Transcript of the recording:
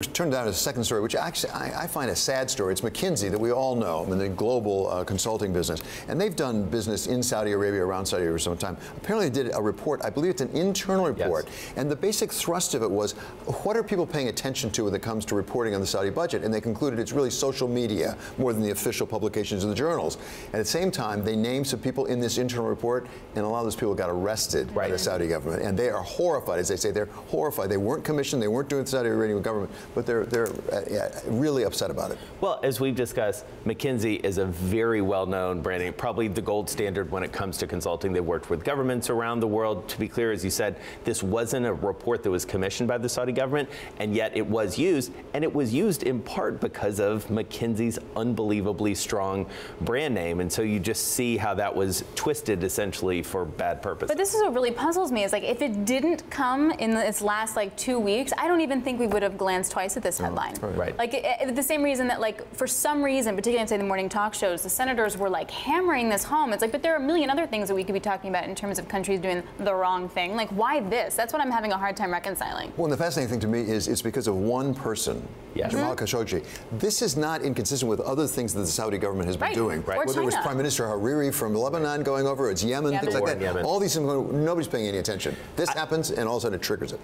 Turned down a second story, which actually I find a sad story. It's McKinsey that we all know, in the global consulting business. And they've done business in Saudi Arabia, around Saudi Arabia for some time. Apparently they did a report, I believe it's an internal report. Yes. And the basic thrust of it was, what are people paying attention to when it comes to reporting on the Saudi budget? And they concluded it's really social media more than the official publications of the journals. And at the same time, they named some people in this internal report, and a lot of those people got arrested by the Saudi government. And they are horrified, as they say, they're horrified. They weren't commissioned, they weren't doing the Saudi Arabian government, but they're really upset about it. Well, as we've discussed, McKinsey is a very well-known brand name, probably the gold standard when it comes to consulting. They worked with governments around the world. To be clear, as you said, this wasn't a report that was commissioned by the Saudi government, and yet it was used, and it was used in part because of McKinsey's unbelievably strong brand name, and so you just see how that was twisted essentially for bad purpose. But this is what really puzzles me, is like, if it didn't come in its last 2 weeks, I don't even think we would have glanced twice at this headline. Right. Like, the same reason that, for some reason, particularly in, say, the morning talk shows, the senators were hammering this home. It's but there are a million other things that we could be talking about in terms of countries doing the wrong thing. Why this? That's what I'm having a hard time reconciling. Well, and the fascinating thing to me is it's because of one person, Jamal Khashoggi. This is not inconsistent with other things that the Saudi government has been doing. Or Whether it was Prime Minister Hariri from Lebanon going over, it's Yemen, things like that. Yemen. All these things, nobody's paying any attention. This happens, and all of a sudden it triggers it.